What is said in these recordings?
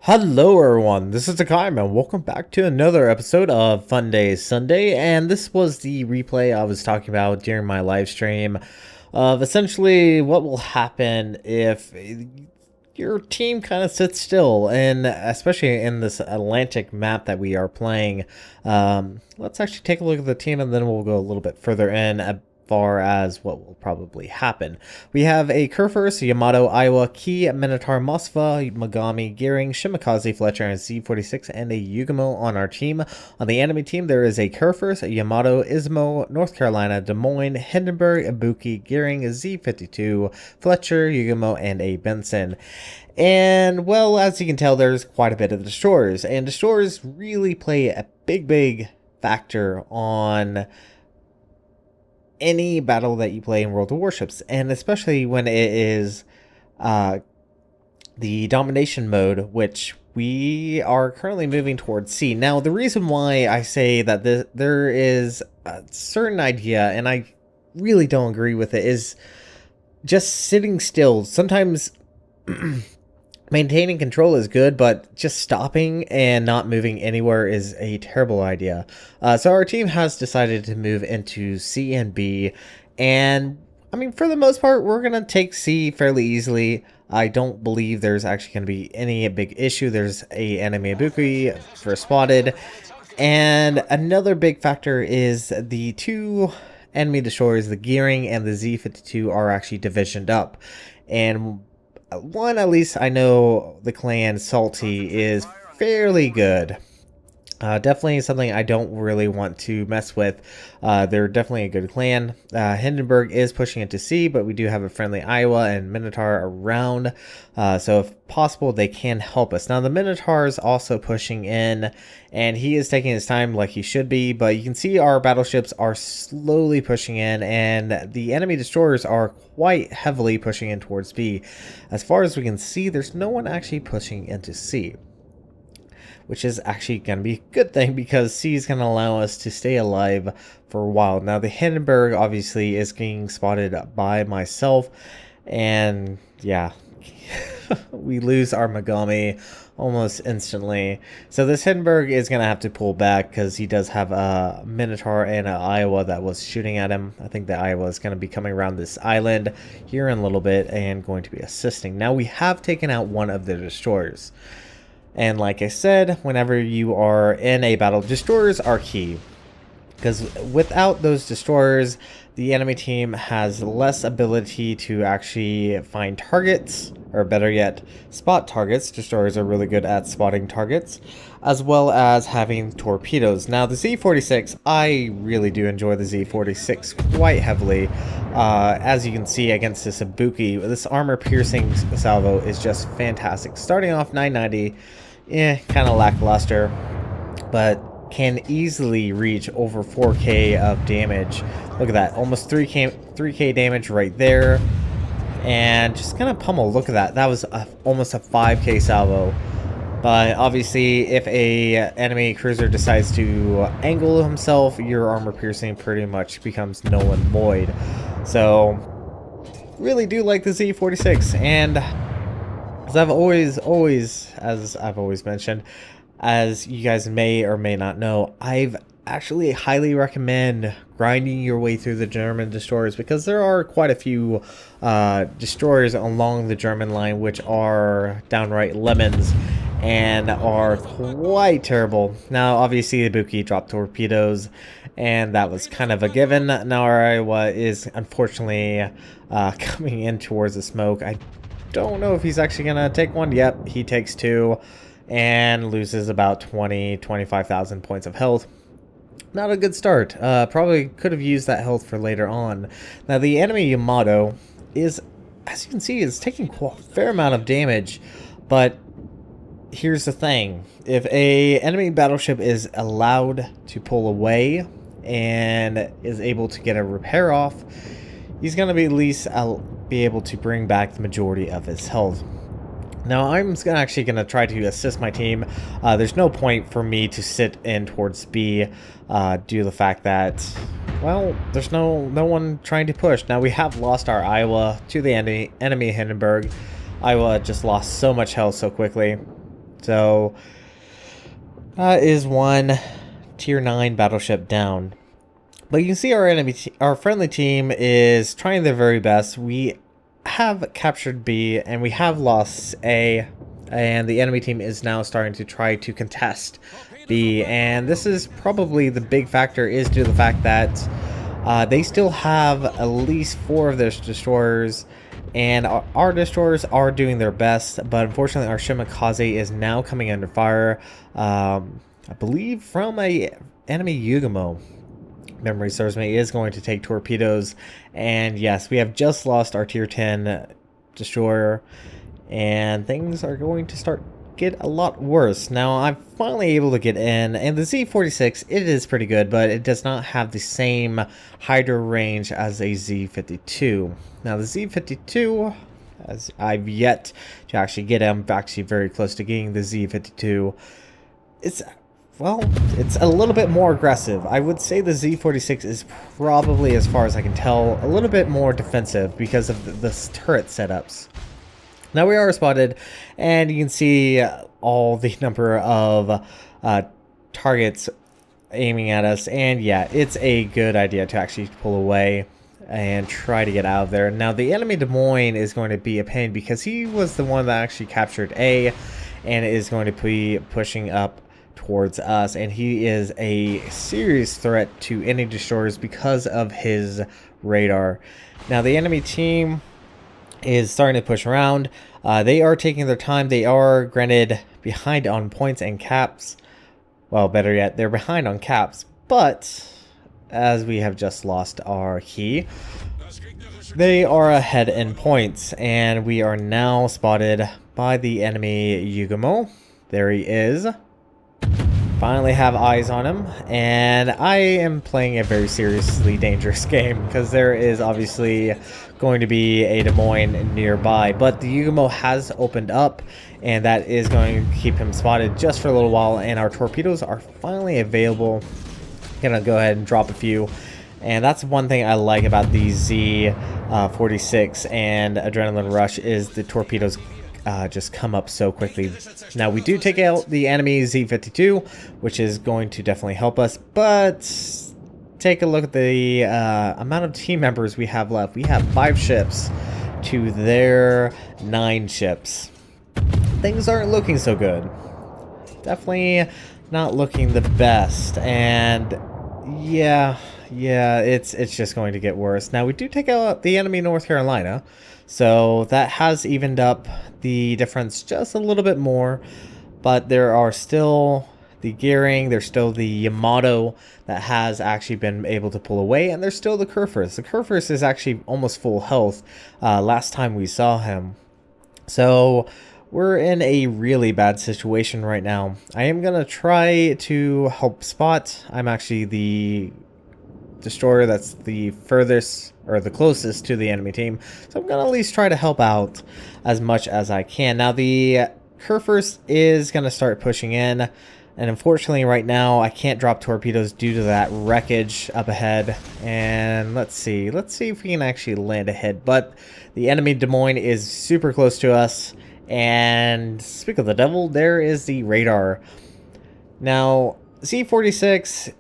Hello everyone, this is Hakaym and welcome back to another episode of Funday Sunday, and this was the replay I was talking about during my live stream of essentially what will happen if your team kind of sits still, and especially in this Atlantic map that we are playing. Let's actually take a look at the team and then we'll go a little bit further in far as what will probably happen. We have a Kurfürst, Yamato, Iowa, Key, Minotaur, Moskva, Megami, Gearing, Shimakaze, Fletcher, and Z46, and a Yugamo on our team. On the enemy team, there is a Kurfürst, Yamato, Ismo, North Carolina, Des Moines, Hindenburg, Ibuki, Gearing, Z52, Fletcher, Yugamo, and a Benson. And, well, as you can tell, there's quite a bit of destroyers, and destroyers really play a big factor on any battle that you play in World of Warships, and especially when it is the domination mode, which we are currently moving towards C. Now, the reason why I say that there is a certain idea, and I really don't agree with it, is just sitting still. Sometimes maintaining control is good, but just stopping and not moving anywhere is a terrible idea. So our team has decided to move into C and B, and I mean, for the most part, we're going to take C fairly easily. I don't believe there's actually going to be any big issue. There's a enemy Ibuki first spotted, and another big factor is the two enemy destroyers, the Gearing and the Z52, are actually divisioned up, and one, at least I know the clan Salty is fairly good. Definitely something I don't really want to mess with. They're definitely a good clan. Hindenburg is pushing into C, but we do have a friendly Iowa and Minotaur around. So if possible, they can help us. Now, the Minotaur is also pushing in, and he is taking his time like he should be. But you can see our battleships are slowly pushing in, and the enemy destroyers are quite heavily pushing in towards B. As far as we can see, there's no one actually pushing into C, which is actually going to be a good thing because C is going to allow us to stay alive for a while. Now, the Hindenburg obviously is being spotted by myself, and yeah, we lose our Megami almost instantly. So this Hindenburg is going to have to pull back because he does have a Minotaur and an Iowa that was shooting at him. I think the Iowa is going to be coming around this island here in a little bit and going to be assisting. Now, we have taken out one of the destroyers. And like I said, whenever you are in a battle, destroyers are key, because without those destroyers, the enemy team has less ability to actually find targets, or better yet, spot targets. Destroyers are really good at spotting targets, as well as having torpedoes. Now, the Z46, I really do enjoy the Z46 quite heavily. As you can see against this Ibuki, this armor-piercing salvo is just fantastic. Starting off 990, kind of lackluster, but can easily reach over 4k of damage. Look at that, almost 3k damage right there, and just kind of pummel. Look at that, that was almost a 5k salvo. But obviously, if a enemy cruiser decides to angle himself, your armor piercing pretty much becomes null and void. So really do like the Z46, and as I've always mentioned, as you guys may or may not know, I've actually highly recommend grinding your way through the German destroyers, because there are quite a few destroyers along the German line which are downright lemons and are quite terrible. Now, obviously, Ibuki dropped torpedoes, and that was kind of a given. Now, our Iowa is unfortunately coming in towards the smoke. I don't know if he's actually gonna take one. Yep, he takes two and loses about 25,000 points of health. Not a good start. Probably could have used that health for later on. Now, the enemy Yamato is, as you can see, is taking a fair amount of damage, but here's the thing. If a enemy battleship is allowed to pull away and is able to get a repair off, he's going to be at least be able to bring back the majority of his health. Now, I'm actually going to try to assist my team. There's no point for me to sit in towards B due to the fact that, well, there's no one trying to push. Now, we have lost our Iowa to the enemy Hindenburg. Iowa just lost so much health so quickly. So that is one tier 9 battleship down. But you can see our friendly team is trying their very best. We have captured B and we have lost A, and the enemy team is now starting to try to contest B. And this is probably the big factor, is due to the fact that they still have at least 4 of their destroyers, and our destroyers are doing their best. But unfortunately, our Shimakaze is now coming under fire, I believe from a enemy Yugamo. Memory serves me, is going to take torpedoes. And yes, we have just lost our tier 10 destroyer, and things are going to get a lot worse. Now I'm finally able to get in, and the Z46, it is pretty good, but it does not have the same Hydra range as a Z52. Now the Z52, as I've yet to actually get, I'm actually very close to getting the Z52. Well, it's a little bit more aggressive. I would say the Z46 is probably, as far as I can tell, a little bit more defensive because of the turret setups. Now we are spotted, and you can see all the number of targets aiming at us. And yeah, it's a good idea to actually pull away and try to get out of there. Now the enemy Des Moines is going to be a pain because he was the one that actually captured A and is going to be pushing up towards us, and he is a serious threat to any destroyers because of his radar. Now the enemy team is starting to push around. They are taking their time. They are granted behind on points and caps. Well, better yet, they're behind on caps, but as we have just lost our key, they are ahead in points, and we are now spotted by the enemy Yugamo. There he is. Finally have eyes on him, and I am playing a very seriously dangerous game because there is obviously going to be a Des Moines nearby, but the Yugamo has opened up, and that is going to keep him spotted just for a little while. And our torpedoes are finally available. Gonna go ahead and drop a few, and that's one thing I like about the Z46 and Adrenaline Rush, is the torpedoes just come up so quickly. Now we do take out the enemy Z52, which is going to definitely help us, but take a look at the amount of team members we have left. We have 5 ships to their 9 ships. Things aren't looking so good. Definitely not looking the best, and yeah, it's just going to get worse. Now we do take out the enemy North Carolina, so that has evened up the difference just a little bit more, but there are still the gearing, there's still the Yamato that has actually been able to pull away, and there's still the Kurfürst. The Kurfürst is actually almost full health last time we saw him. So we're in a really bad situation right now. I am going to try to help spot. I'm actually the destroyer that's the furthest or the closest to the enemy team, so I'm gonna at least try to help out as much as I can. Now the Kurfürst is gonna start pushing in, and unfortunately right now I can't drop torpedoes due to that wreckage up ahead. And let's see if we can actually land a hit, but the enemy Des Moines is super close to us. And speak of the devil, there is the radar. Now Z46,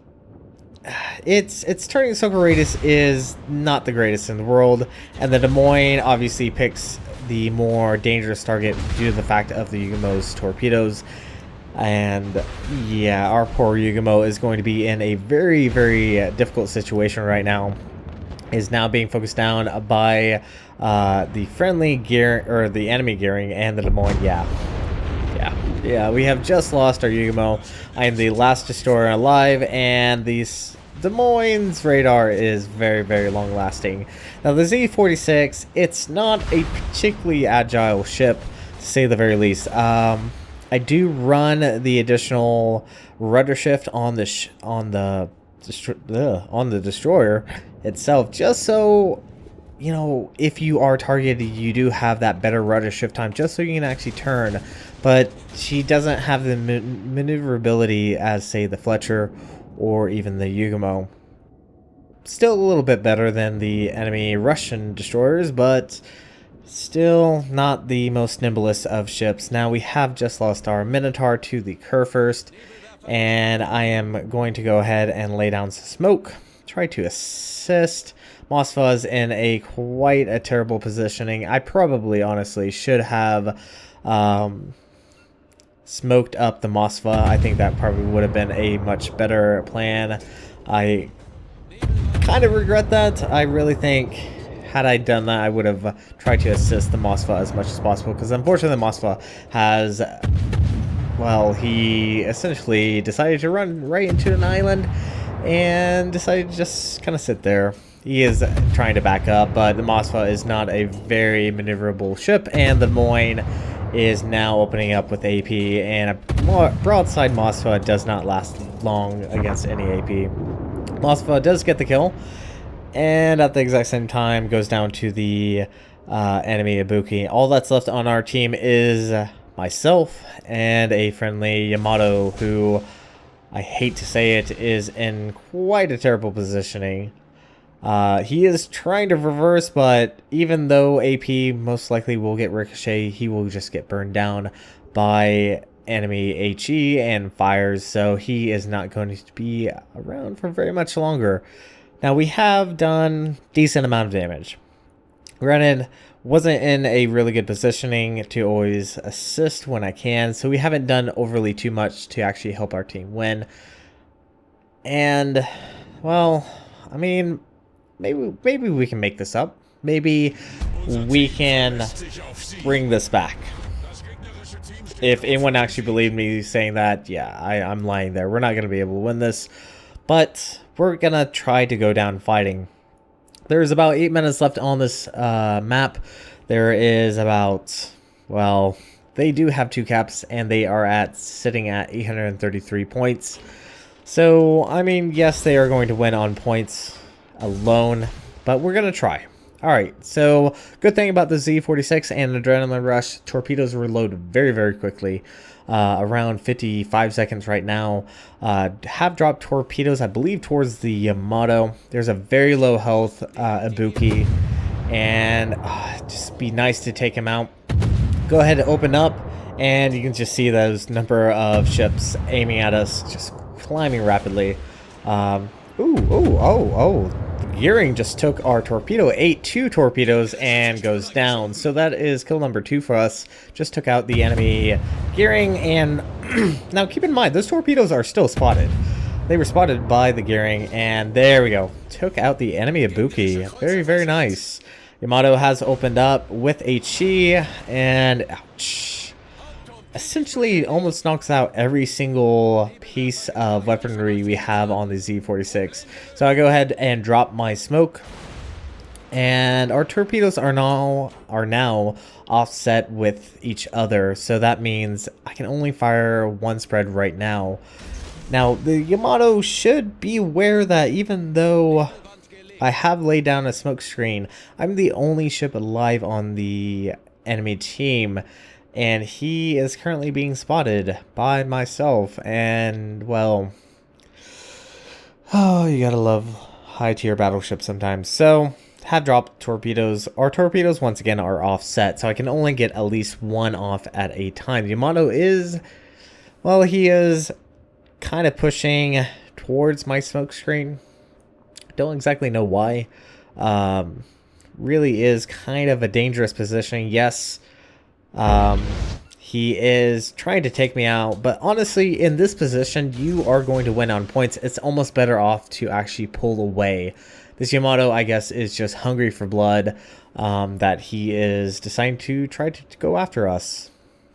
its turning circle radius is not the greatest in the world, and the Des Moines obviously picks the more dangerous target due to the fact of the Yugamo's torpedoes. And yeah, our poor Yugamo is going to be in a very, very difficult situation right now. Is now being focused down by the friendly gear, or the enemy gearing, and the Des Moines. Yeah, we have just lost our Yugamo. I am the last destroyer alive, and the Des Moines radar is very, very long lasting. Now the Z46, it's not a particularly agile ship, to say the very least. I do run the additional rudder shift on the destroyer itself, just so, you know, if you are targeted, you do have that better rudder shift time, just so you can actually turn. But she doesn't have the maneuverability as, say, the Fletcher or even the Yugamo. Still a little bit better than the enemy Russian destroyers, but Still not the most nimblest of ships. Now we have just lost our Minotaur to the Kurfürst, and I am going to go ahead and lay down some smoke. Try to assist. Moskva is in a quite a terrible positioning. I probably honestly should have smoked up the Moskva. I think that probably would have been a much better plan. I kind of regret that. I really think had I done that, I would have tried to assist the Moskva as much as possible, because unfortunately the Moskva has, well, he essentially decided to run right into an island and decided to just kind of sit there. He is trying to back up, but the Moskva is not a very maneuverable ship, and the Moyne is now opening up with AP, and a broadside Moskva does not last long against any AP. Moskva does get the kill, and at the exact same time goes down to the enemy Ibuki. All that's left on our team is myself and a friendly Yamato, who, I hate to say it, is in quite a terrible positioning. He is trying to reverse, but even though AP most likely will get ricochet, he will just get burned down by enemy HE and fires, so he is not going to be around for very much longer. Now, we have done decent amount of damage. Granted, wasn't in a really good positioning to always assist when I can, so we haven't done overly too much to actually help our team win. And, well, I mean, maybe we can make this up. Maybe we can bring this back. If anyone actually believed me saying that, yeah, I'm lying there. We're not going to be able to win this, but we're going to try to go down fighting. There's about 8 minutes left on this map. There is about, well, they do have 2 caps, and they are sitting at 833 points. So, I mean, yes, they are going to win on points alone, but we're going to try. Alright, so good thing about the Z46 and Adrenaline Rush, torpedoes reload very, very quickly. Around 55 seconds right now. Have dropped torpedoes, I believe, towards the Yamato. There's a very low health Ibuki, and just be nice to take him out. Go ahead and open up, and you can just see those number of ships aiming at us, just climbing rapidly. The gearing just took our torpedo, ate 2 torpedoes, and goes down. So that is kill number 2 for us. Just took out the enemy gearing, and now keep in mind, those torpedoes are still spotted. They were spotted by the gearing, and there we go. Took out the enemy Ibuki. Very, very nice. Yamato has opened up with HE, and ouch. Essentially almost knocks out every single piece of weaponry we have on the Z46. So I go ahead and drop my smoke, and our torpedoes are now offset with each other, so that means I can only fire 1 spread right now. Now the Yamato should be aware that even though I have laid down a smoke screen, I'm the only ship alive on the enemy team, and he is currently being spotted by myself. And, well, oh, you gotta love high-tier battleships sometimes. So, have dropped torpedoes. Our torpedoes, once again, are offset, so I can only get at least 1 off at a time. Yamato is, well, he is kind of pushing towards my smoke screen. Don't exactly know why. Really is kind of a dangerous position. Yes, he is trying to take me out, but honestly, in this position, you are going to win on points. It's almost better off to actually pull away. This Yamato, I guess, is just hungry for blood, that he is deciding to try to go after us.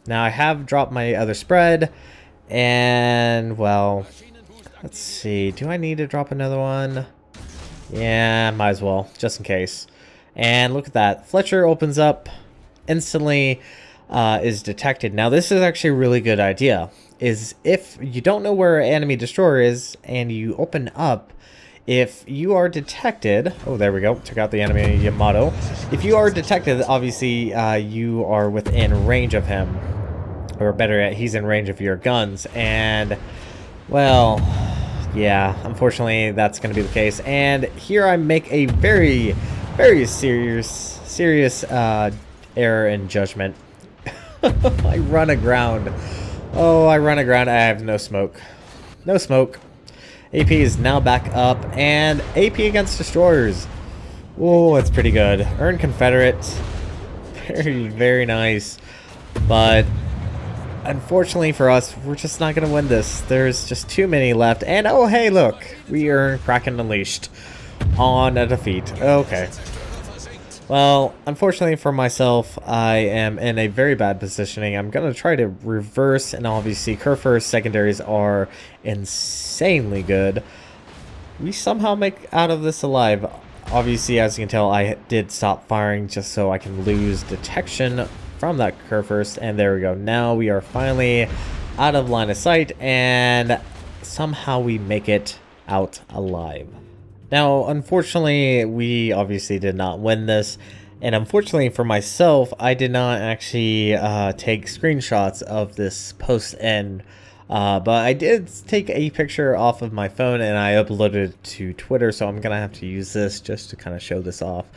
Now, I have dropped my other spread, and, well, let's see. Do I need to drop another one? Yeah, might as well, just in case. And look at that. Fletcher opens up instantly. Is detected. Now this is actually a really good idea, is if you don't know where an enemy destroyer is and you open up, if you are detected, oh there we go, took out the enemy Yamato. If you are detected, obviously you are within range of him, or better yet, he's in range of your guns, and well, yeah, unfortunately that's going to be the case. And here I make a very, very serious error in judgment. I run aground. Oh, I run aground. I have no smoke. No smoke. AP is now back up, and AP against destroyers. Oh, that's pretty good. Earn Confederate. Very, very nice. But unfortunately for us, we're just not going to win this. There's just too many left. And oh, hey, look. We earn Kraken Unleashed on a defeat. Okay. Well, unfortunately for myself, I am in a very bad positioning. I'm going to try to reverse, and obviously Kerfer's secondaries are insanely good. We somehow make out of this alive. Obviously, as you can tell, I did stop firing just so I can lose detection from that Kerfers, and there we go. Now we are finally out of line of sight, and somehow we make it out alive. Now, unfortunately, we obviously did not win this, and unfortunately for myself, I did not actually take screenshots of this post-end, but I did take a picture off of my phone and I uploaded it to Twitter, so I'm going to have to use this just to kind of show this off.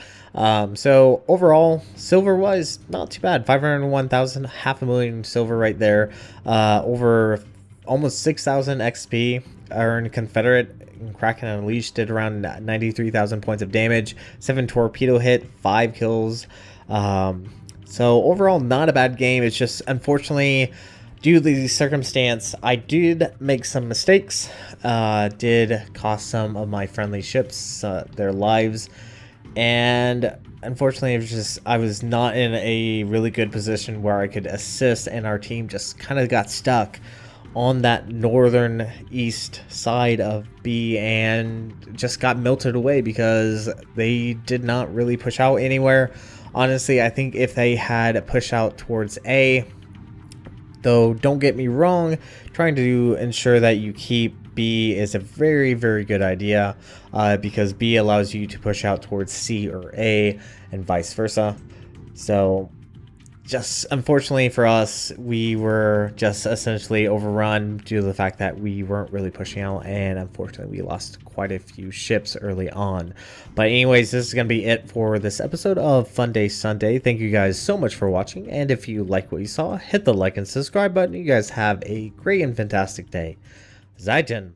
So overall, silver-wise, not too bad. 501,000, half a million silver right there, over almost 6,000 XP, earned Confederate. Kraken Unleashed did around 93,000 points of damage, 7 torpedo hit, 5 kills. So overall, not a bad game. It's just, unfortunately, due to the circumstance, I did make some mistakes. Did cost some of my friendly ships their lives. And unfortunately, it was just, I was not in a really good position where I could assist, and our team just kind of got stuck on that northern east side of B and just got melted away because they did not really push out anywhere. Honestly, I think if they had pushed out towards A, though don't get me wrong, trying to ensure that you keep B is a very, very good idea, because B allows you to push out towards C or A and vice versa. So just unfortunately for us, we were just essentially overrun due to the fact that we weren't really pushing out, and unfortunately we lost quite a few ships early on. But anyways, this is going to be it for this episode of Funday Sunday. Thank you guys so much for watching, and if you like what you saw, hit the like and subscribe button. You guys have a great and fantastic day. Zaitin.